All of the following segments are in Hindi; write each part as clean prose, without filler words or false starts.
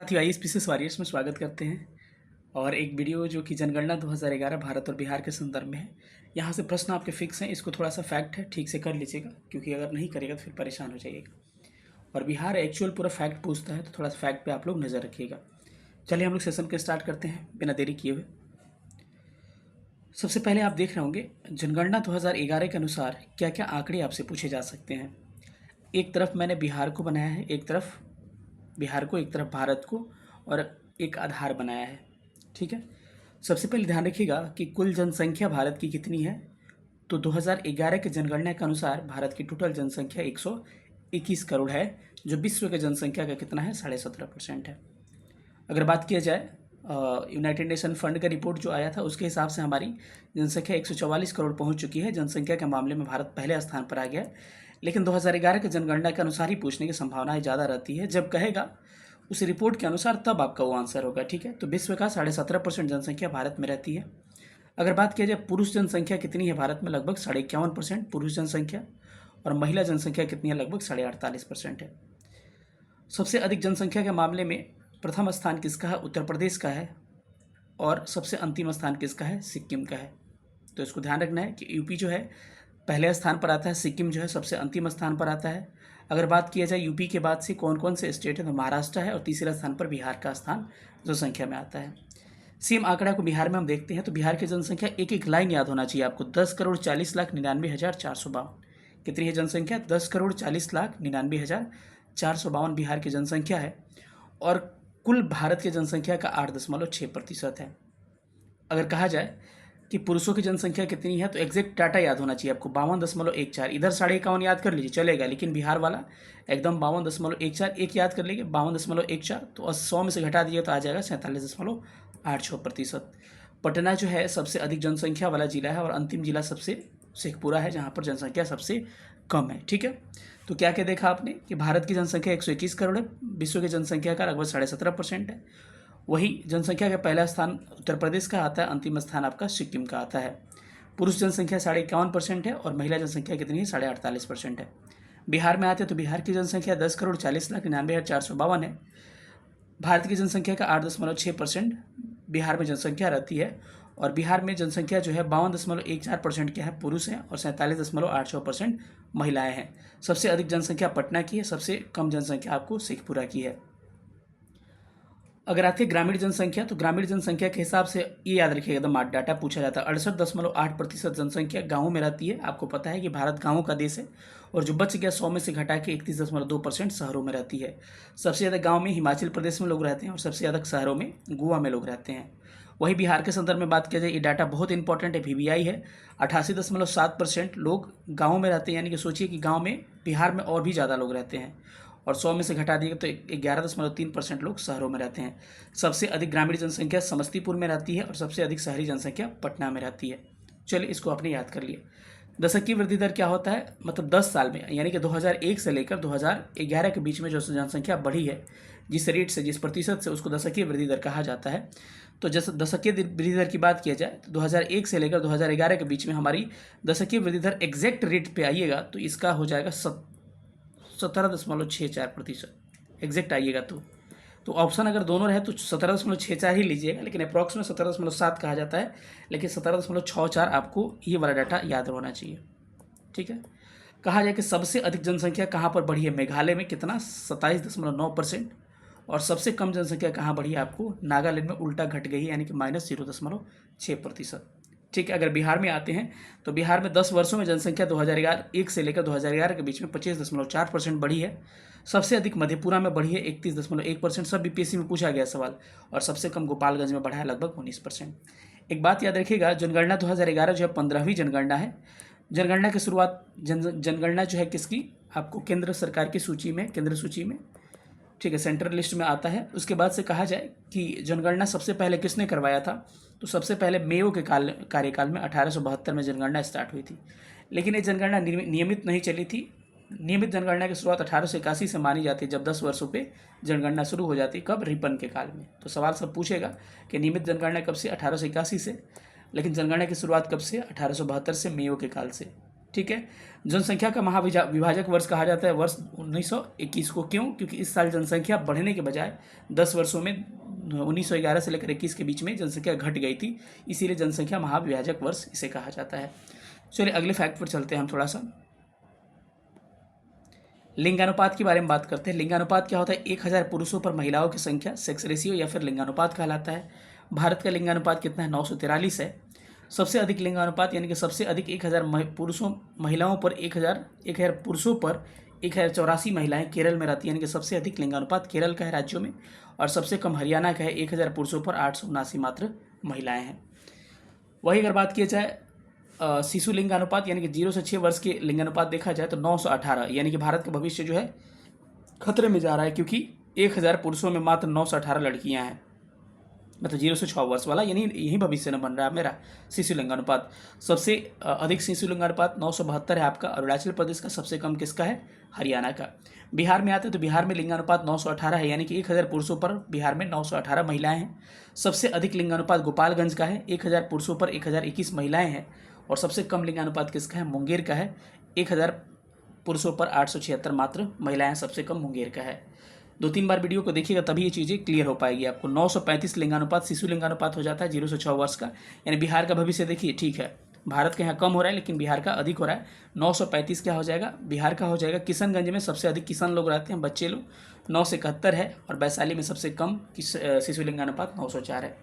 साथियों आइए स्पीसीज वॉरियर्स में स्वागत करते हैं। और एक वीडियो जो कि जनगणना 2011 भारत और बिहार के संदर्भ में है। यहाँ से प्रश्न आपके फिक्स हैं, इसको थोड़ा सा फैक्ट है ठीक से कर लीजिएगा, क्योंकि अगर नहीं करेगा तो फिर परेशान हो जाइएगा। और बिहार एक्चुअल पूरा फैक्ट पूछता है, तो थोड़ा सा फैक्ट पे आप लोग नज़र रखिएगा। चलिए हम लोग सेशन के स्टार्ट करते हैं बिना देरी किए हुए। सबसे पहले आप देख रहे होंगे जनगणना 2011 के अनुसार क्या क्या आंकड़े आपसे पूछे जा सकते हैं। एक तरफ मैंने बिहार को बनाया है, एक तरफ बिहार को, एक तरफ भारत को, और एक आधार बनाया है। ठीक है। सबसे पहले ध्यान रखिएगा कि कुल जनसंख्या भारत की कितनी है। तो 2011 के जनगणना के अनुसार भारत की टोटल जनसंख्या 121 करोड़ है, जो विश्व के जनसंख्या का कितना है, 17.5% है। अगर बात किया जाए यूनाइटेड नेशन फंड का रिपोर्ट जो आया था, उसके हिसाब से हमारी जनसंख्या 144 करोड़ पहुंच चुकी है। जनसंख्या के मामले में भारत पहले स्थान पर आ गया है। लेकिन 2011 के जनगणना के अनुसार ही पूछने की संभावनाएं ज़्यादा रहती है। जब कहेगा उस रिपोर्ट के अनुसार, तब आपका वो आंसर होगा। ठीक है। तो विश्व का 17.5% जनसंख्या भारत में रहती है। अगर बात किया जाए पुरुष जनसंख्या कितनी है भारत में, लगभग 51.5% पुरुष जनसंख्या, और महिला जनसंख्या कितनी है, लगभग 48.5% है। सबसे अधिक जनसंख्या के मामले में प्रथम स्थान किसका है, उत्तर प्रदेश का है, और सबसे अंतिम स्थान किसका है, सिक्किम का है। तो इसको ध्यान रखना है कि यूपी जो है पहले स्थान पर आता है, सिक्किम जो है सबसे अंतिम स्थान पर आता है। अगर बात किया जाए यूपी के बाद से कौन कौन से स्टेट है, तो महाराष्ट्र है, और तीसरे स्थान पर बिहार का स्थान जनसंख्या में आता है। सेम आंकड़ा को बिहार में हम देखते हैं, तो बिहार की जनसंख्या एक एक लाइन याद होना चाहिए आपको, 10,40,99,452। कितनी है जनसंख्या, 10,40,99,452 बिहार की जनसंख्या है। और कुल भारत की जनसंख्या का 8.6% है। अगर कहा जाए कि पुरुषों की जनसंख्या कितनी है, तो एग्जैक्ट डाटा याद होना चाहिए आपको, 52.14। इधर 51.5 याद कर लीजिए चलेगा, लेकिन बिहार वाला एकदम 52.14, एक याद कर लीजिए 52.14। तो 100 में से घटा दिए तो आ जाएगा 47.86%। पटना जो है सबसे अधिक जनसंख्या वाला जिला है, और अंतिम जिला सबसे शेखपुरा है, जहाँ पर जनसंख्या सबसे कम है। ठीक है। तो क्या क्या देखा आपने कि भारत की जनसंख्या 121 करोड़ है, विश्व की जनसंख्या का लगभग 17.5% है। वही जनसंख्या का पहला स्थान उत्तर प्रदेश का आता है, अंतिम स्थान आपका सिक्किम का आता है। पुरुष जनसंख्या 51.5% है, और महिला जनसंख्या कितनी है, 48.5% है। बिहार में आते हैं तो बिहार की जनसंख्या 10,40,99,452 है। भारत की जनसंख्या का 8.6% बिहार में जनसंख्या रहती है, और बिहार में जनसंख्या जो है 52.14% क्या है, पुरुष हैं, और 47.86% महिलाएं हैं। सबसे अधिक जनसंख्या पटना की है, सबसे कम जनसंख्या आपको शेखपुरा की है। अगर आती है ग्रामीण जनसंख्या, तो ग्रामीण जनसंख्या के हिसाब से ये याद रखिएगा, एकदम डाटा पूछा जाता है, 68.8% जनसंख्या गाँवों में रहती है। आपको पता है कि भारत गाँवों का देश है, और जो बच गया 100 में से घटा के 31.2% शहरों में रहती है। सबसे ज़्यादा गाँव में हिमाचल प्रदेश में लोग रहते हैं, और सबसे ज़्यादा शहरों में गोवा में लोग रहते हैं। वही बिहार के संदर्भ में बात किया जाए, ये डाटा बहुत इंपॉर्टेंट है, VBI है। 88.7% लोग गाँव में रहते हैं, यानी कि सोचिए कि गाँव में बिहार में और भी ज़्यादा लोग रहते हैं, और 100 में से घटा दिए तो 11.3% लोग शहरों में रहते हैं। सबसे अधिक ग्रामीण जनसंख्या समस्तीपुर में रहती है, और सबसे अधिक शहरी जनसंख्या पटना में रहती है। चलिए इसको आपने याद कर लिया। दशक की वृद्धि दर क्या होता है, मतलब 10 साल में, यानी कि 2001 से लेकर 2011 के बीच में जो जनसंख्या बढ़ी है, जिस रेट से, जिस प्रतिशत से, उसको दशकीय वृद्धि दर कहा जाता है। तो जैसे दशकीय वृद्धि दर की बात किया जाए, तो 2001 से लेकर 2011 के बीच में हमारी दशकीय वृद्धि दर एग्जैक्ट रेट पे आइएगा तो इसका हो जाएगा 17.64%। एग्जैक्ट आइएगा तो ऑप्शन अगर दोनों रहे तो 17.64 ही लीजिएगा, लेकिन अप्रॉक्स में 17.7 कहा जाता है, लेकिन 17.64 आपको ये वाला डाटा याद होना चाहिए। ठीक है। कहा जाए कि सबसे अधिक जनसंख्या कहाँ पर बढ़ी है, मेघालय में कितना, 27.9%, और सबसे कम जनसंख्या कहाँ बढ़ी है, आपको नागालैंड में उल्टा घट गई है, यानी कि -0.6%। ठीक है। अगर बिहार में आते हैं तो बिहार में 10 वर्षों में जनसंख्या 2001 से लेकर 2011 के बीच में 25.4% बढ़ी है। सबसे अधिक मधेपुरा में बढ़ी है 31.1%, सब बीपीएससी में पूछा गया सवाल, और सबसे कम गोपालगंज में बढ़ा है लगभग 19%। एक बात याद रखिएगा, जनगणना 2011 जो है 15वीं जनगणना है। जनगणना की शुरुआत जनगणना जो है किसकी, आपको केंद्र सरकार की सूची में, केंद्र सूची में, ठीक है, सेंट्रल लिस्ट में आता है। उसके बाद से कहा जाए कि जनगणना सबसे पहले किसने करवाया था, तो सबसे पहले मेयो के कार्यकाल में 1872 में जनगणना स्टार्ट हुई थी। लेकिन ये जनगणना नियमित नहीं चली थी। नियमित जनगणना की शुरुआत 1881 से मानी जाती है, जब 10 वर्षों पे जनगणना शुरू हो जाती है। कब, रिपन के काल में। तो सवाल सब पूछेगा कि नियमित जनगणना कब से, 1881 से, लेकिन जनगणना की शुरुआत कब से, 1872 से, मेयो के काल से। ठीक है। जनसंख्या का विभाजक वर्ष कहा जाता है वर्ष 1921 को। क्यों? क्योंकि इस साल जनसंख्या बढ़ने के बजाय 10 वर्षों में 1911 से लेकर 21 के बीच में जनसंख्या घट गई थी, इसीलिए जनसंख्या महाविभाजक वर्ष इसे कहा जाता है। चलिए अगले फैक्ट पर चलते हैं हम थोड़ा सा। लिंगानुपात के बारे में बात करते हैं। लिंगानुपात क्या होता है? 1000 पुरुषों पर महिलाओं की संख्या, सेक्स रेशियो या फिर लिंगानुपात कहलाता है। भारत का लिंगानुपात कितना है? 943 है। सबसे अधिक लिंगानुपात यानी कि सबसे अधिक 1000 पुरुषों महिलाओं पर 1000 पुरुषों पर 1084 महिलाएं केरल में रहती है, यानी कि सबसे अधिक लिंगानुपात केरल का है राज्यों में, और सबसे कम हरियाणा का है, 1000 पुरुषों पर 879 मात्र महिलाएं हैं। वही अगर बात की जाए शिशु लिंगानुपात यानी कि 0 से 6 वर्ष के लिंगानुपात देखा जाए तो 918, यानी कि भारत का भविष्य जो है खतरे में जा रहा है, क्योंकि 1000 पुरुषों में मात्र 918 लड़कियां हैं, मतलब 0 से 6 वर्ष वाला, यानी यही भविष्य न बन रहा है मेरा शिशु लिंगानुपात। सबसे अधिक शिशु लिंगानुपात 972 है आपका अरुणाचल प्रदेश का, सबसे कम किसका है? हरियाणा का। बिहार में आते हैं तो बिहार में लिंगानुपात 918 है, यानी कि 1000 पुरुषों पर बिहार में 918 महिलाएं हैं। सबसे अधिक लिंगानुपात गोपालगंज का है, 1000 पुरुषों पर 1021 महिलाएं हैं, और सबसे कम लिंगानुपात किसका है? मुंगेर का है, 1000 पुरुषों पर 876 मात्र महिलाएं, सबसे कम मुंगेर का है। 2-3 बार वीडियो को देखिएगा तभी ये चीज़ें क्लियर हो पाएगी आपको। 935 लिंगानुपात शिशु लिंगानुपात हो जाता है 0 से 6 वर्ष का, यानी बिहार का भविष्य देखिए, ठीक है भारत के यहाँ कम हो रहा है लेकिन बिहार का अधिक हो रहा है। 935 क्या हो जाएगा? बिहार का हो जाएगा। किशनगंज में सबसे अधिक किसान लोग रहते हैं, बच्चे लोग, 9 से 71 है, और वैशाली में सबसे कम शिशु लिंगानुपात 904 है।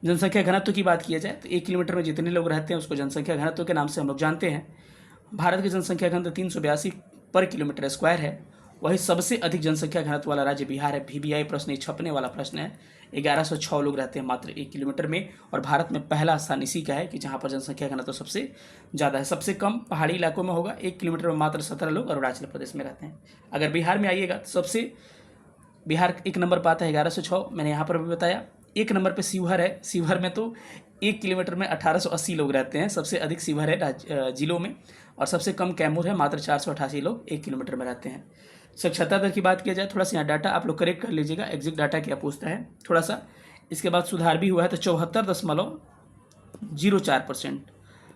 जनसंख्या घनत्व की बात किया जाए तो 1 किलोमीटर में जितने लोग रहते हैं उसको जनसंख्या घनत्व के नाम से हम लोग जानते हैं। भारत की जनसंख्या घनत्व 382 पर किलोमीटर स्क्वायर है। वही सबसे अधिक जनसंख्या घनत्व वाला राज्य बिहार है। VBI प्रश्न ये छपने वाला प्रश्न है। 1106 लोग रहते हैं मात्र 1 किलोमीटर में, और भारत में पहला स्थान इसी का है कि जहाँ पर जनसंख्या घनत्व सबसे ज़्यादा है। सबसे कम पहाड़ी इलाकों में होगा, 1 किलोमीटर में मात्र 17 लोग अरुणाचल प्रदेश में रहते हैं। अगर बिहार में आइएगा तो सबसे बिहार 1 नंबर पर आता है 1106, मैंने यहाँ पर भी बताया। 1 नंबर पे शिवहर है। शिवहर में तो 1 किलोमीटर में 1880 लोग रहते हैं, सबसे अधिक शिवहर है जिलों में, और सबसे कम कैमूर है, मात्र 488 लोग 1 किलोमीटर में रहते हैं। साक्षरता दर की बात किया जाए, थोड़ा सा यहाँ डाटा आप लोग करेक्ट कर लीजिएगा, एग्जैक्ट डाटा क्या पूछता है थोड़ा सा। इसके बाद सुधार भी हुआ है, तो 74.04%।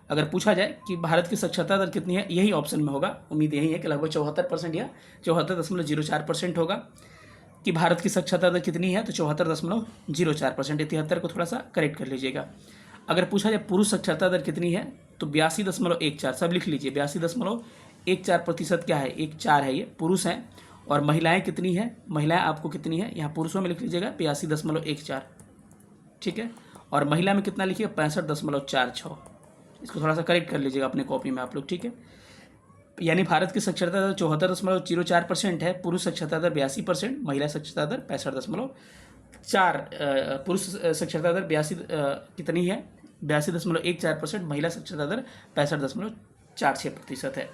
अगर पूछा जाए कि भारत की साक्षरता दर कितनी है, यही ऑप्शन में होगा, उम्मीद यही है कि लगभग 74% या 74.04% होगा। कि भारत की साक्षरता दर कितनी है, तो 74.04%। 73 को थोड़ा सा करेक्ट कर लीजिएगा। अगर पूछा जाए पुरुष साक्षरता दर कितनी है, तो 82.14, सब लिख लीजिए, 82.14% क्या है? 14 है, ये पुरुष हैं। और महिलाएं कितनी है? महिलाएं आपको कितनी है, यहाँ पुरुषों में लिख लीजिएगा 82.14, ठीक है। और महिला में कितना लिखिएगा? 65.46। इसको थोड़ा सा करेक्ट कर लीजिएगा अपने कॉपी में आप लोग, ठीक है। यानी भारत की साक्षरता दर 74.04% है, पुरुष साक्षरता दर 82%, महिला साक्षरता दर 65.4। पुरुष साक्षरता दर 82 कितनी है? 82.14%, महिला साक्षरता दर 65.46% है।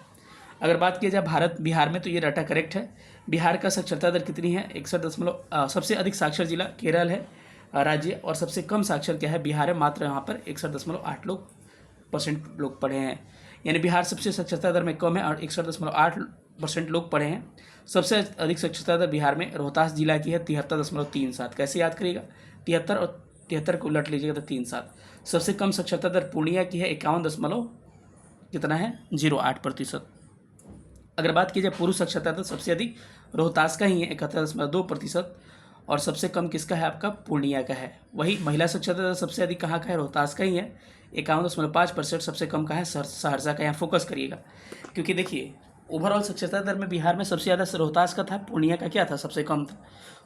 अगर बात की जाए बिहार में, तो ये डाटा करेक्ट है। बिहार का साक्षरता दर कितनी है? 61 सबसे अधिक साक्षर जिला केरल है राज्य, और सबसे कम साक्षर क्या है? बिहार है, मात्र यहाँ पर 61.8% लोग पढ़े हैं, यानी बिहार सबसे साक्षरता दर में कम है और 61.8% लोग पढ़े हैं। सबसे अधिक साक्षरता दर बिहार में रोहतास जिला की है, 73.37। कैसे याद करिएगा? 73 और 73 को उलट लीजिएगा तो 37। सबसे कम साक्षरता दर पूर्णिया की है, 51 कितना है? 08%। अगर बात की जाए पुरुष साक्षरता दर, सबसे अधिक रोहतास का ही है, 71.2%, और सबसे कम किसका है? आपका पूर्णिया का है। वही महिला साक्षरता दर सबसे अधिक कहाँ का है? रोहतास का ही है, 51.5%। सबसे कम का है? सहरसा का। यहाँ फोकस करिएगा, क्योंकि देखिए ओवरऑल साक्षरता दर में बिहार में सबसे ज़्यादा रोहतास का था, पूर्णिया का क्या था? सबसे कम था।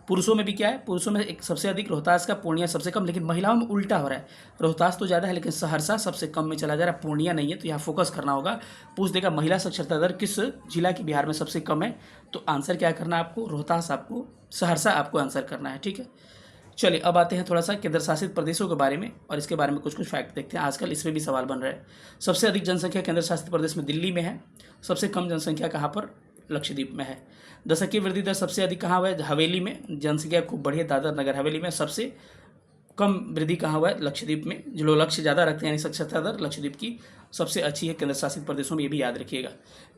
पुरुषों में भी क्या है? पुरुषों में एक सबसे अधिक रोहतास का, पूर्णिया सबसे कम, लेकिन महिलाओं में उल्टा हो रहा है, रोहतास तो ज़्यादा है लेकिन सहरसा सबसे कम में चला जा रहा है, पूर्णिया नहीं है। तो यहाँ फोकस करना होगा। पूछ देगा महिला साक्षरता दर किस जिला की बिहार में सबसे कम है, तो आंसर क्या करना है आपको? रोहतास, आपको सहरसा आपको आंसर करना है, ठीक है। चलिए अब आते हैं थोड़ा सा केंद्र शासित प्रदेशों के बारे में, और इसके बारे में कुछ फैक्ट देखते हैं। आजकल इसमें भी सवाल बन रहा है। सबसे अधिक जनसंख्या केंद्र शासित प्रदेश में दिल्ली में है। सबसे कम जनसंख्या कहाँ पर? लक्षद्वीप में है। दशकीय वृद्धि दर सबसे अधिक कहाँ हुआ है? हवेली में। जनसंख्या खूब बढ़ी है दादर नगर हवेली में। सबसे कम वृद्धि कहाँ हुआ है? लक्षद्वीप में। जो लोग लक्ष्य ज़्यादा रखते हैं, यानी साक्षरता दर लक्षद्वीप की सबसे अच्छी है केंद्र शासित प्रदेशों में, ये भी याद रखिएगा,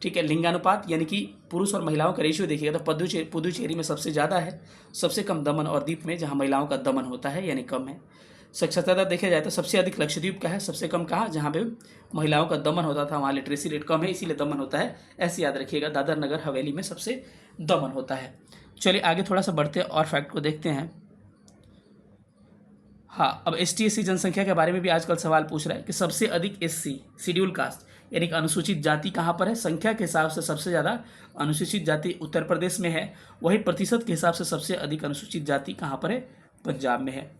ठीक है। लिंगानुपात यानी कि पुरुष और महिलाओं का रेशियो देखिएगा तो पुदुचेरी में सबसे ज़्यादा है, सबसे कम दमन और दीप में, जहाँ महिलाओं का दमन होता है यानी कम है। साक्षरता दर देखा जाए तो सबसे अधिक लक्षद्वीप का है, सबसे कम कहाँ, जहाँ पे महिलाओं का दमन होता था, वहाँ लिटरेसी रेट कम है, इसीलिए दमन होता है, ऐसे याद रखिएगा। दादर नगर हवेली में सबसे दमन होता है। चलिए आगे थोड़ा सा बढ़ते हैं और फैक्ट को देखते हैं। हाँ, अब एस टी जनसंख्या के बारे में भी आजकल सवाल पूछ रहा है कि सबसे अधिक एससी शेड्यूल कास्ट यानी कि अनुसूचित जाति कहाँ पर है। संख्या के हिसाब से सबसे ज़्यादा अनुसूचित जाति उत्तर प्रदेश में है, वही प्रतिशत के हिसाब से सबसे अधिक अनुसूचित जाति कहाँ पर है, पंजाब में है।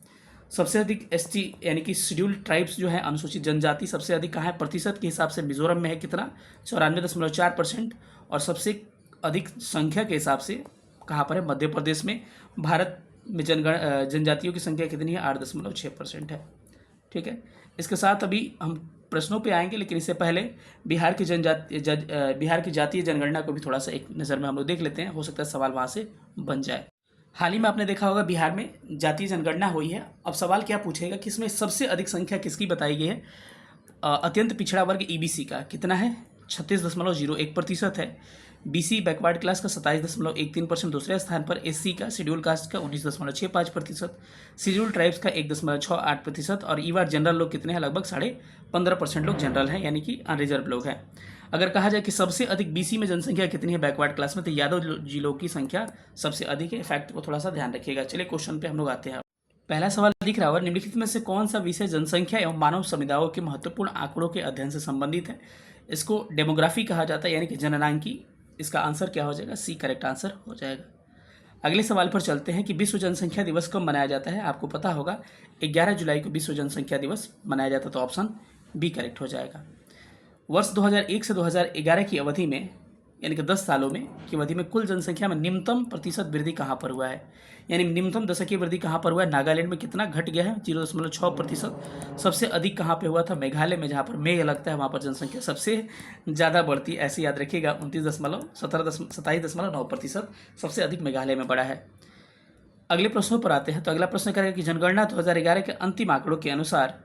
सबसे अधिक एसटी यानी कि शेड्यूल ट्राइब्स जो है अनुसूचित जनजाति सबसे अधिक कहाँ है, प्रतिशत के हिसाब से मिजोरम में है, कितना, 94.4%। और सबसे अधिक संख्या के हिसाब से कहाँ पर है, मध्य प्रदेश में। भारत में जनजातियों की संख्या कितनी है, 8.6% है। ठीक है, इसके साथ अभी हम प्रश्नों पे आएंगे, लेकिन इससे पहले बिहार की बिहार की जातीय जनगणना को भी थोड़ा सा एक नज़र में हम लोग देख लेते हैं, हो सकता है सवाल वहाँ से बन जाए। हाल ही में आपने देखा होगा बिहार में जातीय जनगणना हुई है। अब सवाल क्या पूछेगा कि इसमें सबसे अधिक संख्या किसकी बताई गई है। अत्यंत पिछड़ा वर्ग ईबीसी का कितना है, 36.01% है। बीसी बैकवर्ड क्लास का 27.13%, दूसरे स्थान पर एससी का, शेड्यूल कास्ट का 19.65%, शेड्यूल ट्राइब्स का 1.68%। और ईवार जनरल लोग कितने हैं, लगभग 15.5% लोग जनरल हैं, यानी कि अनरिजर्व लोग हैं। अगर कहा जाए कि सबसे अधिक बीसी में जनसंख्या कितनी है बैकवर्ड क्लास में, तो यादव जिलों की संख्या सबसे अधिक है। फैक्ट को थोड़ा सा ध्यान रखिएगा। चलिए क्वेश्चन पे हम लोग आते हैं। पहला सवाल दिख रहा होगा, निम्नलिखित में से कौन सा विषय जनसंख्या एवं मानव समुदायों के महत्वपूर्ण आंकड़ों के अध्ययन से संबंधित है। इसको डेमोग्राफी कहा जाता है, यानी कि जननांकी। इसका आंसर क्या हो जाएगा, सी करेक्ट आंसर हो जाएगा। अगले सवाल पर चलते हैं कि विश्व जनसंख्या दिवस कब मनाया जाता है। आपको पता होगा 11 जुलाई को विश्व जनसंख्या दिवस मनाया जाता है, तो ऑप्शन बी करेक्ट हो जाएगा। वर्ष 2001 से 2011 की अवधि में, यानी कि 10 सालों में की अवधि में कुल जनसंख्या में निम्नतम प्रतिशत वृद्धि कहाँ पर हुआ है, यानी निम्नतम दशकीय वृद्धि कहाँ पर हुआ है। नागालैंड में कितना घट गया है, 0.6%। सबसे अधिक कहाँ पे हुआ था, मेघालय में, जहाँ पर मेघ लगता है वहाँ पर जनसंख्या सबसे ज़्यादा बढ़ती है, ऐसे याद रखिएगा। 27.9% सबसे अधिक मेघालय में बढ़ा है। अगले प्रश्नों पर आते हैं। तो अगला प्रश्न करेगा कि जनगणना 2011 के अंतिम आंकड़ों के अनुसार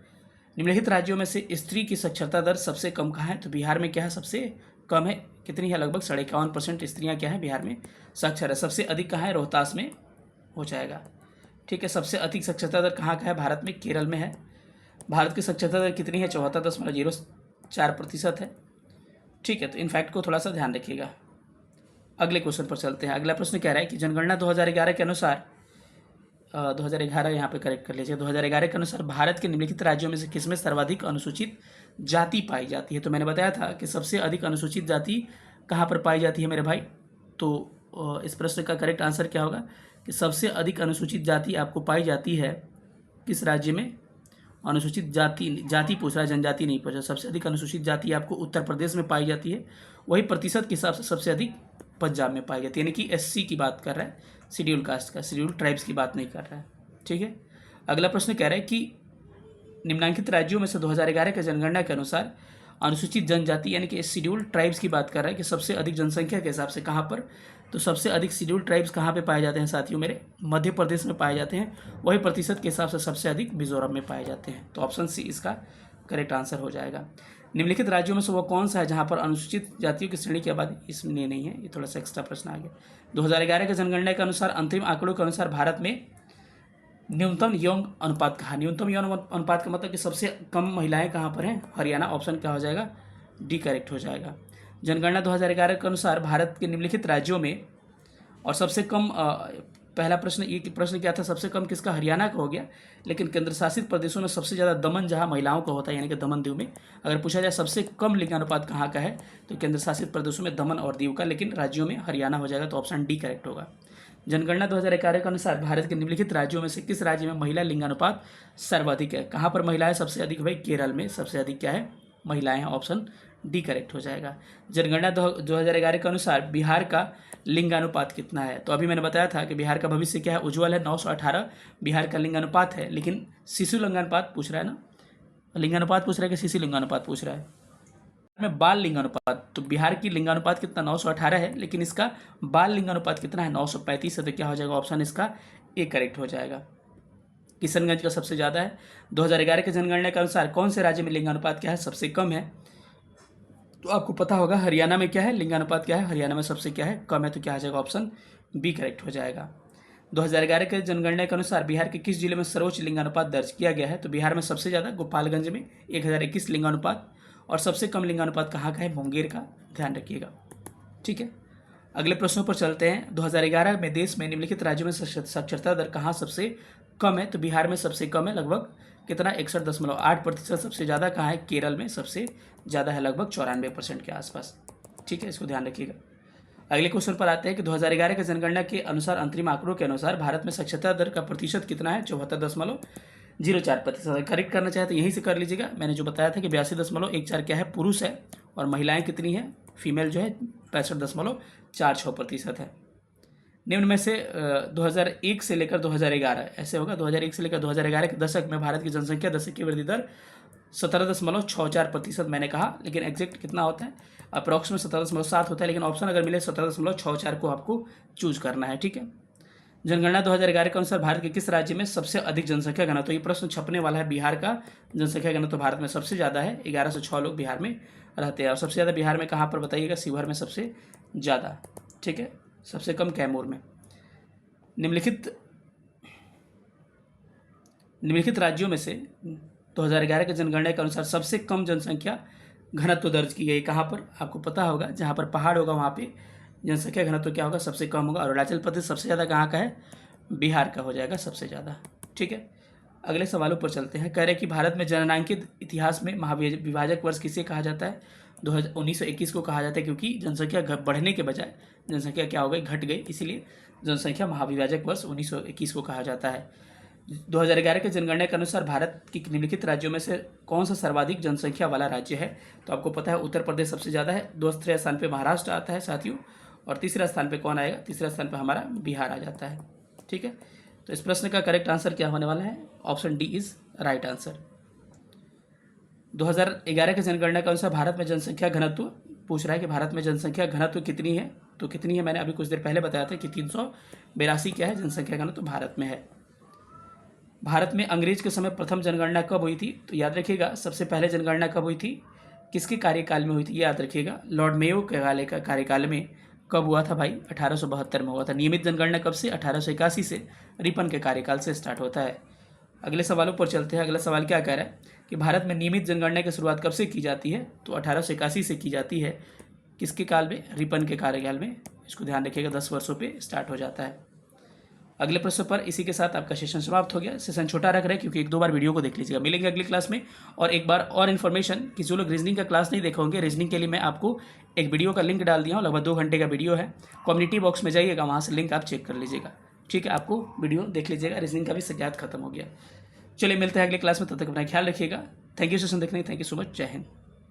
निम्नलिखित राज्यों में से स्त्री की साक्षरता दर सबसे कम कहाँ है। तो बिहार में क्या है, सबसे कम है, कितनी है, लगभग 51% स्त्रियाँ क्या है बिहार में साक्षर है। सबसे अधिक कहाँ है, रोहतास में हो जाएगा। ठीक है, सबसे अधिक साक्षरता दर कहाँ का है, भारत में, केरल में है। भारत की साक्षरता दर कितनी है, 74.04% है। ठीक है, तो इन फैक्ट को थोड़ा सा ध्यान रखिएगा। अगले क्वेश्चन पर चलते हैं। अगला प्रश्न कह रहा है कि जनगणना 2011 के अनुसार 2011 यहाँ पे करेक्ट कर लीजिए। 2011 के अनुसार भारत के निम्नलिखित राज्यों में से किसमें सर्वाधिक अनुसूचित जाति पाई जाती है। तो मैंने बताया था कि सबसे अधिक अनुसूचित जाति कहाँ पर पाई जाती है मेरे भाई। तो इस प्रश्न का करेक्ट आंसर क्या होगा कि सबसे अधिक अनुसूचित जाति आपको पाई जाती है किस राज्य में। अनुसूचित जाति पूछ रहा है, जनजाति नहीं पूछ रहा। सबसे अधिक अनुसूचित जाति आपको उत्तर प्रदेश में पाई जाती है, वही प्रतिशत के हिसाब से सबसे अधिक पंजाब में पाई जाती है, यानी कि एससी की बात कर रहा है, शेड्यूल कास्ट का, शेड्यूल ट्राइब्स की बात नहीं कर रहा है। ठीक है, अगला प्रश्न कह रहा है कि निम्नलिखित राज्यों में से 2011 के जनगणना के अनुसार अनुसूचित जनजाति यानी कि शेड्यूल ट्राइब्स की बात कर रहा है कि सबसे अधिक जनसंख्या के हिसाब से कहाँ पर। तो सबसे अधिक शेड्यूल ट्राइब्स कहाँ पे पाए जाते हैं साथियों मेरे, मध्य प्रदेश में पाए जाते हैं, वही प्रतिशत के हिसाब से सबसे अधिक मिजोरम में पाए जाते हैं। तो ऑप्शन सी इसका करेक्ट आंसर हो जाएगा। निम्नलिखित राज्यों में से वो कौन सा है जहाँ पर अनुसूचित जातियों की श्रेणी की आबादी, इसमें नहीं है, ये थोड़ा सा एक्स्ट्रा प्रश्न आ गया। 2011 के जनगणना के अनुसार अंतिम आंकड़ों के अनुसार भारत में न्यूनतम यौन अनुपात कहा, न्यूनतम यौन अनुपात का मतलब कि सबसे कम महिलाएं कहाँ पर हैं, हरियाणा। ऑप्शन क्या हो जाएगा, डी करेक्ट हो जाएगा। जनगणना 2011 के अनुसार भारत के निम्नलिखित राज्यों में और सबसे कम पहला प्रश्न ये प्रश्न क्या था, सबसे कम किसका, हरियाणा का हो गया। लेकिन केंद्र शासित प्रदेशों में सबसे ज़्यादा दमन जहाँ महिलाओं का होता है, यानी कि दमन दीव में। अगर पूछा जाए सबसे कम लिंगानुपात कहाँ का है, तो केंद्र शासित प्रदेशों में दमन और दीव का, लेकिन राज्यों में हरियाणा हो जाएगा। तो ऑप्शन डी करेक्ट होगा। जनगणना 2011 के अनुसार भारत के निम्नलिखित राज्यों में से किस राज्य में महिला लिंगानुपात सर्वाधिक है। कहाँ पर महिलाएं सबसे अधिक, भाई केरल में सबसे अधिक क्या है, महिलाएं हैं। ऑप्शन डी करेक्ट हो जाएगा। जनगणना 2011 के अनुसार बिहार का लिंगानुपात कितना है। तो अभी मैंने बताया था कि बिहार का भविष्य क्या है, उज्ज्वल है, 918 बिहार का लिंगानुपात है। लेकिन शिशु लिंगानुपात पूछ रहा है ना, लिंगानुपात पूछ रहा है कि शिशु लिंगानुपात पूछ रहा है में बाल लिंगानुपात। तो बिहार की लिंगानुपात कितना, 918 है, लेकिन इसका बाल लिंगानुपात कितना है, 935 है। तो क्या हो जाएगा, ऑप्शन इसका ए करेक्ट हो जाएगा। किशनगंज का सबसे ज़्यादा है। 2011 के जनगणना के अनुसार कौन से राज्य में लिंगानुपात क्या है, सबसे कम है। तो आपको पता होगा हरियाणा में क्या है, लिंगानुपात क्या है, हरियाणा में सबसे क्या है, कम है। तो क्या आ जाएगा, ऑप्शन बी करेक्ट हो जाएगा। 2011 के जनगणना के अनुसार बिहार के किस जिले में सर्वोच्च लिंगानुपात दर्ज किया गया है? तो बिहार में सबसे ज़्यादा गोपालगंज में 1021 लिंगानुपात, और सबसे कम लिंगानुपात कहाँ का है? मुंगेर का, ध्यान रखिएगा। ठीक है, अगले प्रश्नों पर चलते हैं। 2011 में देश में निम्नलिखित राज्यों में साक्षरता दर कहाँ सबसे कम है? तो बिहार में सबसे कम है, लगभग कितना? 61.8%। सबसे ज़्यादा कहाँ है? केरल में सबसे ज़्यादा है, लगभग 94% के आसपास। ठीक है, इसको ध्यान रखिएगा। अगले क्वेश्चन पर आते हैं कि 2011 के जनगणना के अनुसार, अंतरिम आंकड़ों के अनुसार भारत में साक्षरता दर का प्रतिशत कितना है? 74.04%। करेक्ट करना चाहे तो यहीं से कर लीजिएगा। मैंने जो बताया था कि 82.14 क्या है? पुरुष है, और महिलाएं कितनी है? फीमेल जो है 65.46% है। निम्न में से 2001 से लेकर 2011 ऐसे होगा। 2001 से लेकर 2011 के दशक में भारत की जनसंख्या दशक की वृद्धि दर 17.64% मैंने कहा, लेकिन एग्जैक्ट कितना होता है? अप्रॉक्सीमेट 17.7 होता है, लेकिन ऑप्शन अगर मिले 17.64 को आपको चूज करना है। ठीक है, जनगणना 2011 के अनुसार भारत के किस राज्य में सबसे अधिक जनसंख्या घनत्व? तो ये प्रश्न छपने वाला है। बिहार का जनसंख्या घनत्व भारत में सबसे ज़्यादा है, 1106 लोग बिहार में रहते हैं। और सबसे ज़्यादा बिहार में कहाँ पर बताइएगा? शिवहर में सबसे ज़्यादा। ठीक है, सबसे कम कैमूर में। निम्नलिखित राज्यों में से 2011 के जनगणना के अनुसार सबसे कम जनसंख्या घनत्व दर्ज की गई। कहाँ पर? आपको पता होगा, जहाँ पर पहाड़ होगा वहाँ पे जनसंख्या घनत्व क्या होगा? सबसे कम होगा। अरुणाचल प्रदेश सबसे ज़्यादा कहाँ का है? बिहार का हो जाएगा सबसे ज़्यादा। ठीक है, अगले सवालों पर चलते हैं। कह रहे हैं कि भारत में जननांकित इतिहास में महाविभाजक वर्ष किसे कहा जाता है? 1921 को कहा जाता है, क्योंकि जनसंख्या बढ़ने के बजाय जनसंख्या क्या हो गई? घट गई, इसीलिए जनसंख्या महाविभाजक वर्ष 1921 को कहा जाता है। 2011 के जनगणना के अनुसार भारत के निम्नलिखित राज्यों में से कौन सा सर्वाधिक जनसंख्या वाला राज्य है? तो आपको पता है उत्तर प्रदेश सबसे ज़्यादा है, दूसरे स्थान पे महाराष्ट्र आता है साथियों, और तीसरा स्थान पे कौन आएगा? तीसरा स्थान पे हमारा बिहार आ जाता है। ठीक है, तो इस प्रश्न का करेक्ट आंसर क्या होने वाला है? Option D is right answer. 2011 के जनगणना के अनुसार भारत में जनसंख्या घनत्व पूछ रहा है कि भारत में जनसंख्या घनत्व कितनी है? तो कितनी है मैंने अभी कुछ देर पहले बताया था कि 382 क्या है जनसंख्या घनत्व भारत में है। भारत में अंग्रेज के समय प्रथम जनगणना कब हुई थी? तो याद रखिएगा, सबसे पहले जनगणना कब हुई थी? किसके कार्यकाल में हुई थी? याद रखिएगा, लॉर्ड मेयो के कार्यकाल में। कब हुआ था भाई? 1872 में हुआ था। नियमित जनगणना कब से? 1881 से। रिपन के कार्यकाल से स्टार्ट होता है। अगले सवालों पर चलते हैं। अगला सवाल क्या कह रहा है कि भारत में नियमित जनगणना की शुरुआत कब से की जाती है? तो 1881 से की जाती है। किसके काल में? रिपन के कार्यकाल में। इसको ध्यान रखिएगा, 10 वर्षों पे स्टार्ट हो जाता है। अगले प्रश्न पर इसी के साथ आपका सेशन समाप्त हो गया। सेशन छोटा रख रहे हैं क्योंकि 1-2 बार वीडियो को देख लीजिएगा। मिलेंगे अगली क्लास में। और एक बार और इन्फॉर्मेशन कि जो लोग रीजनिंग का क्लास नहीं देखे होंगे, रीजनिंग के लिए मैं आपको एक वीडियो का लिंक डाल दिया हूँ, लगभग 2 घंटे का वीडियो है। कम्युनिटी बॉक्स में जाइएगा, वहाँ से लिंक आप चेक कर लीजिएगा। ठीक है, आपको वीडियो देख लीजिएगा। रीजनिंग का भी शिकायत खत्म हो गया। चलिए मिलते हैं अगले क्लास में, तब तक अपना ख्याल रखिएगा। थैंक यू सेशन देखने, थैंक यू सो मच। जय हिंद।